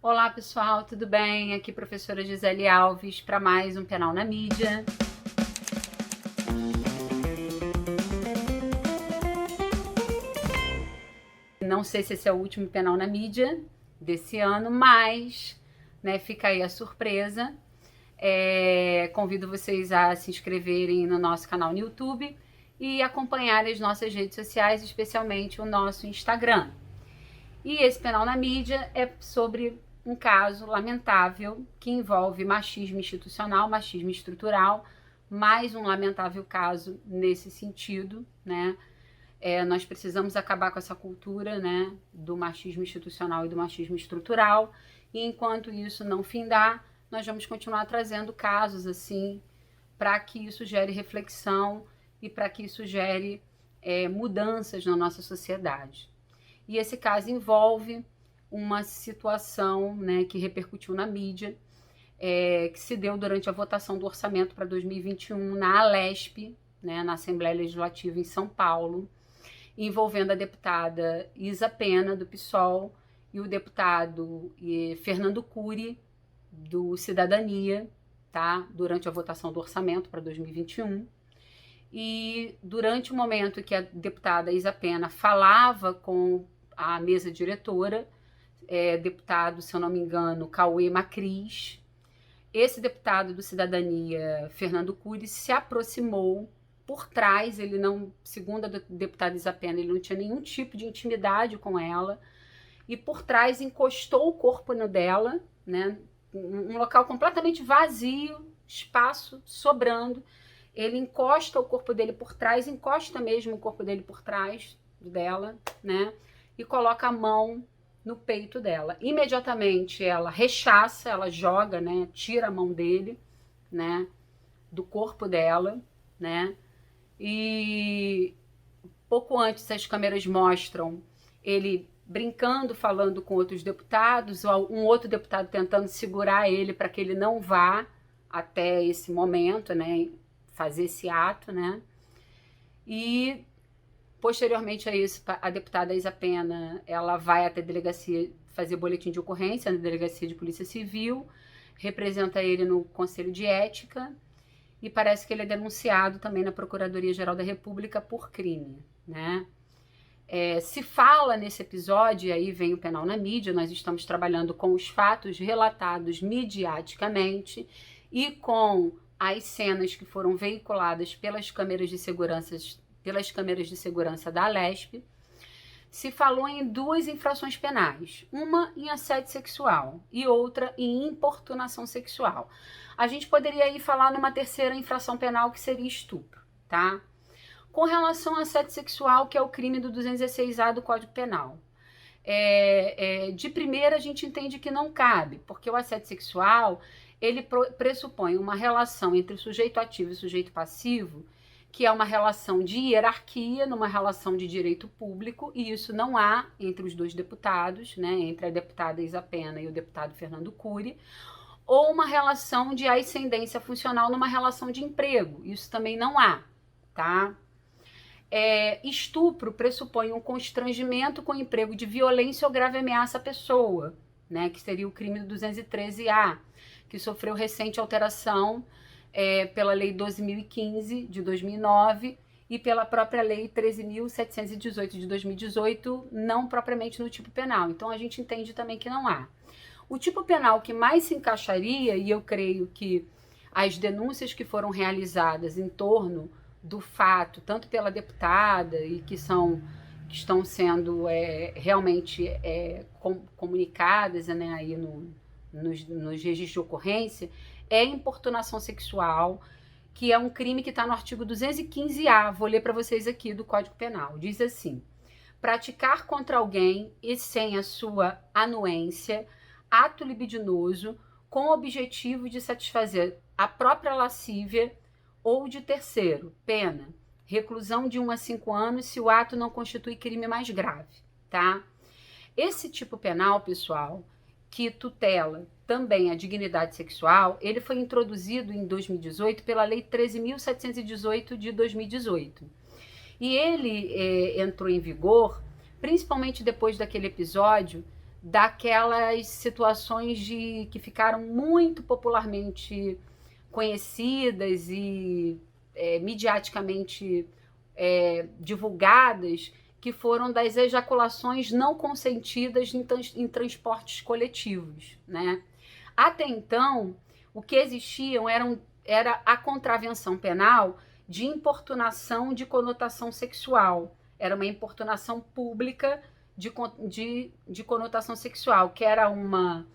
Olá pessoal, tudo bem? Aqui professora Gisele Alves para mais um Penal na Mídia. Não sei se esse é o último Penal na Mídia desse ano, mas fica aí a surpresa. Convido vocês a se inscreverem no nosso canal no YouTube e acompanharem as nossas redes sociais, especialmente o nosso Instagram. E esse Penal na Mídia é sobre um caso lamentável que envolve machismo institucional, machismo estrutural, mais um lamentável caso nesse sentido, né? Nós precisamos acabar com essa cultura, né, do machismo institucional e do machismo estrutural, e enquanto isso não findar, nós vamos continuar trazendo casos assim, para que isso gere reflexão e para que isso gere mudanças na nossa sociedade. E esse caso envolve uma situação, né, que repercutiu na mídia, que se deu durante a votação do orçamento para 2021 na Alesp, né, na Assembleia Legislativa em São Paulo, envolvendo a deputada Isa Pena, do PSOL, e o deputado Fernando Cury, do Cidadania, tá, durante a votação do orçamento para 2021. E durante o momento que a deputada Isa Pena falava com a mesa diretora, deputado, se eu não me engano, Cauê Macris, esse deputado do Cidadania, Fernando Cury, se aproximou por trás. Ele não, segundo a deputada Isa Pena, ele não tinha nenhum tipo de intimidade com ela, e por trás encostou o corpo no dela, né, um local completamente vazio, espaço sobrando. Ele encosta o corpo dele por trás, encosta mesmo o corpo dele por trás dela, né, e coloca a mão no peito dela. Imediatamente ela rechaça, ela joga, né, tira a mão dele, né, do corpo dela, né, e pouco antes as câmeras mostram ele brincando, falando com outros deputados, um outro deputado tentando segurar ele para que ele não vá até esse momento, né, fazer esse ato, né, e posteriormente a isso, a deputada Isa Pena, ela vai até a delegacia fazer boletim de ocorrência na delegacia de polícia civil, representa ele no Conselho de Ética, e parece que ele é denunciado também na Procuradoria-Geral da República por crime, né? Se fala nesse episódio, e aí vem o Penal na Mídia, nós estamos trabalhando com os fatos relatados midiaticamente e com as cenas que foram veiculadas pelas câmeras de segurança da Alesp. Se falou em duas infrações penais, uma em assédio sexual e outra em importunação sexual. A gente poderia aí falar numa terceira infração penal, que seria estupro, tá? Com relação ao assédio sexual, que é o crime do 216A do Código Penal, de primeira a gente entende que não cabe, porque o assédio sexual, ele pressupõe uma relação entre o sujeito ativo e o sujeito passivo, que é uma relação de hierarquia, numa relação de direito público, e isso não há entre os dois deputados, né, entre a deputada Isa Pena e o deputado Fernando Cury, ou uma relação de ascendência funcional numa relação de emprego, isso também não há, tá? Estupro pressupõe um constrangimento com emprego de violência ou grave ameaça à pessoa, né, que seria o crime do 213A, que sofreu recente alteração pela Lei 12.015 de 2009 e pela própria Lei 13.718 de 2018, não propriamente no tipo penal. Então a gente entende também que não há. O tipo penal que mais se encaixaria, e eu creio que as denúncias que foram realizadas em torno do fato, tanto pela deputada e que estão sendo realmente comunicadas, né, aí nos registros de ocorrência, é importunação sexual, que é um crime que está no artigo 215A, vou ler para vocês aqui do Código Penal. Diz assim: praticar contra alguém e sem a sua anuência ato libidinoso com o objetivo de satisfazer a própria lascívia ou de terceiro, pena, reclusão de 1 a 5 anos se o ato não constitui crime mais grave, tá? Esse tipo penal, pessoal, que tutela também a dignidade sexual, ele foi introduzido em 2018 pela Lei 13.718 de 2018. E ele entrou em vigor principalmente depois daquele episódio daquelas situações que ficaram muito popularmente conhecidas e midiaticamente divulgadas, que foram das ejaculações não consentidas em transportes coletivos, né? Até então, o que existiam era a contravenção penal de importunação de conotação sexual. Era uma importunação pública de conotação sexual, que era uma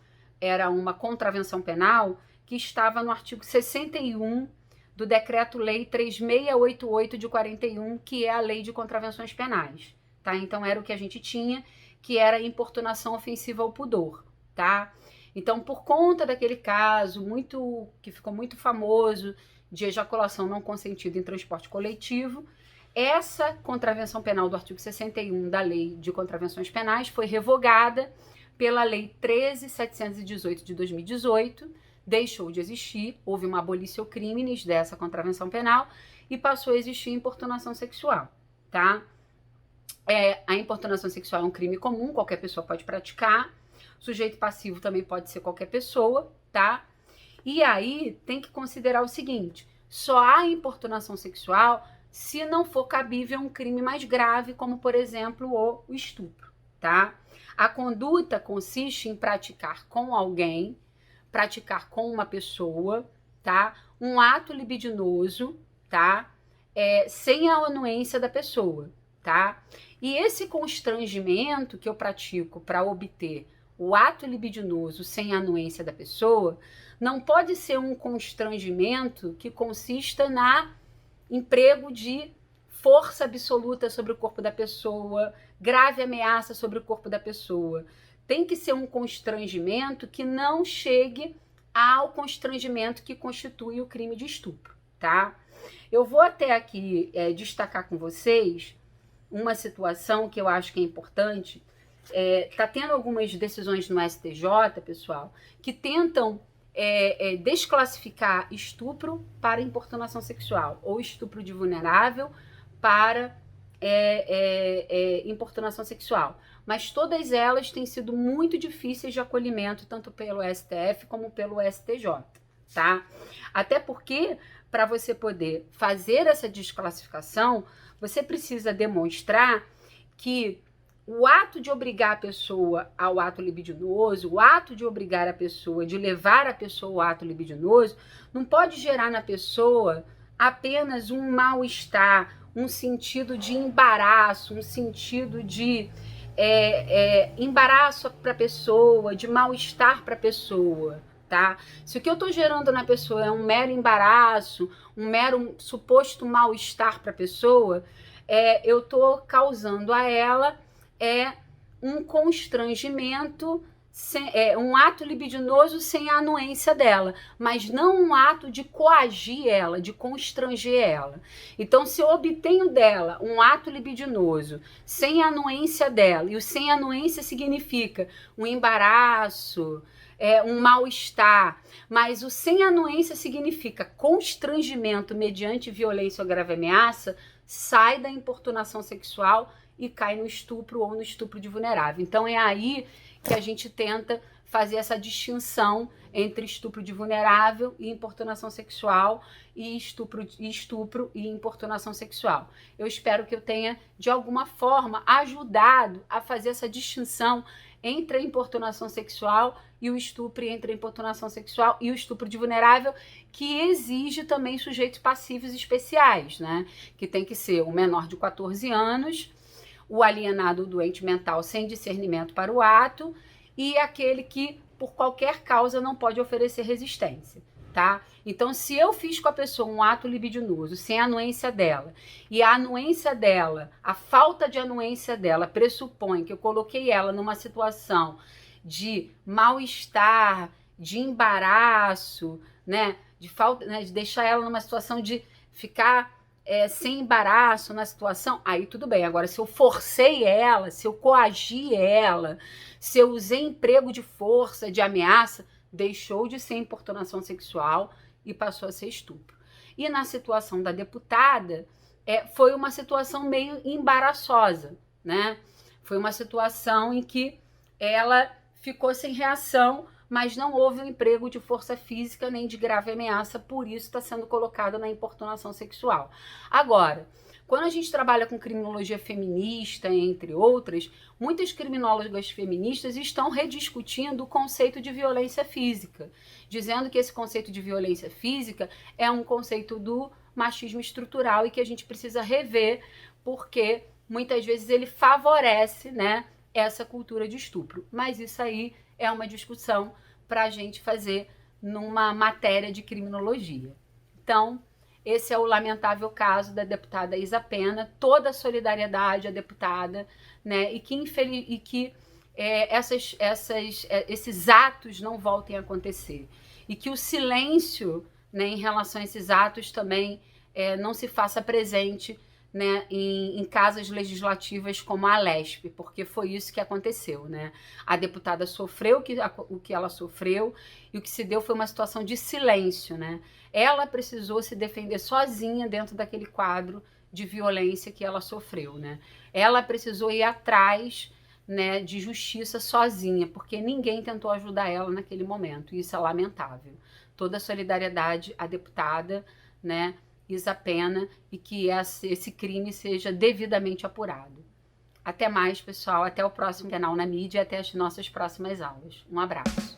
contravenção penal que estava no artigo 61 do Decreto-Lei 3688 de 41, que é a Lei de Contravenções Penais, tá? Então era o que a gente tinha, que era importunação ofensiva ao pudor, tá? Então, por conta daquele caso que ficou muito famoso de ejaculação não consentida em transporte coletivo, essa contravenção penal do artigo 61 da Lei de Contravenções Penais foi revogada pela Lei 13.718 de 2018, deixou de existir, houve uma abolitio criminis dessa contravenção penal e passou a existir importunação sexual, tá? A importunação sexual é um crime comum, qualquer pessoa pode praticar, sujeito passivo também pode ser qualquer pessoa, tá? E aí tem que considerar o seguinte, só há importunação sexual se não for cabível um crime mais grave, como por exemplo o estupro, tá? A conduta consiste em praticar com alguém, praticar com uma pessoa, tá? Um ato libidinoso, tá? Sem a anuência da pessoa, tá? E esse constrangimento que eu pratico para obter o ato libidinoso sem a anuência da pessoa não pode ser um constrangimento que consista na emprego de força absoluta sobre o corpo da pessoa, grave ameaça sobre o corpo da pessoa. Tem que ser um constrangimento que não chegue ao constrangimento que constitui o crime de estupro, tá? Eu vou até aqui destacar com vocês uma situação que eu acho que é importante. Tá tendo algumas decisões no STJ, pessoal, que tentam desclassificar estupro para importunação sexual ou estupro de vulnerável para importunação sexual. Mas todas elas têm sido muito difíceis de acolhimento, tanto pelo STF como pelo STJ, tá? Até porque, para você poder fazer essa desclassificação, você precisa demonstrar que o ato de obrigar a pessoa ao ato libidinoso, o ato de obrigar a pessoa, de levar a pessoa ao ato libidinoso, não pode gerar na pessoa apenas um mal-estar, um sentido de embaraço, um sentido de embaraço para a pessoa, de mal-estar para a pessoa, tá? Se o que eu estou gerando na pessoa é um mero embaraço, um mero suposto mal-estar para a pessoa, eu estou causando a ela um constrangimento, um ato libidinoso sem a anuência dela, mas não um ato de coagir ela, de constranger ela. Então, se eu obtenho dela um ato libidinoso sem a anuência dela, e o sem anuência significa um embaraço, um mal-estar, mas o sem anuência significa constrangimento mediante violência ou grave ameaça, sai da importunação sexual e cai no estupro ou no estupro de vulnerável. Então é aí que a gente tenta fazer essa distinção entre estupro de vulnerável e importunação sexual e estupro e importunação sexual. Eu espero que eu tenha, de alguma forma, ajudado a fazer essa distinção entre a importunação sexual e o estupro, entre a importunação sexual e o estupro de vulnerável, que exige também sujeitos passivos especiais, né? Que tem que ser o menor de 14 anos, o alienado, o doente mental sem discernimento para o ato e aquele que, por qualquer causa, não pode oferecer resistência, tá? Então, se eu fiz com a pessoa um ato libidinoso sem a anuência dela, e a anuência dela, a falta de anuência dela pressupõe que eu coloquei ela numa situação de mal-estar, de embaraço, né? De deixar ela numa situação de ficar sem embaraço na situação, aí tudo bem. Agora, se eu forcei ela, se eu coagi ela, se eu usei emprego de força, de ameaça, deixou de ser importunação sexual e passou a ser estupro. E na situação da deputada, foi uma situação meio embaraçosa, né? Foi uma situação em que ela ficou sem reação, mas não houve um emprego de força física nem de grave ameaça, por isso está sendo colocada na importunação sexual. Agora, quando a gente trabalha com criminologia feminista, entre outras, muitas criminólogas feministas estão rediscutindo o conceito de violência física, dizendo que esse conceito de violência física é um conceito do machismo estrutural e que a gente precisa rever, porque muitas vezes ele favorece, né, essa cultura de estupro. Mas isso aí é uma discussão para a gente fazer numa matéria de criminologia. Então, esse é o lamentável caso da deputada Isa Pena, toda a solidariedade à deputada, né, e que esses atos não voltem a acontecer. E que o silêncio, né, em relação a esses atos também não se faça presente, né, em casas legislativas como a Alesp, porque foi isso que aconteceu, né? A deputada sofreu o que ela sofreu e o que se deu foi uma situação de silêncio, né? Ela precisou se defender sozinha dentro daquele quadro de violência que ela sofreu, né? Ela precisou ir atrás, né, de justiça sozinha, porque ninguém tentou ajudar ela naquele momento, e isso é lamentável. Toda a solidariedade à deputada, né, Isa Pena, e que esse crime seja devidamente apurado. Até mais, pessoal. Até o próximo canal na mídia e até as nossas próximas aulas. Um abraço.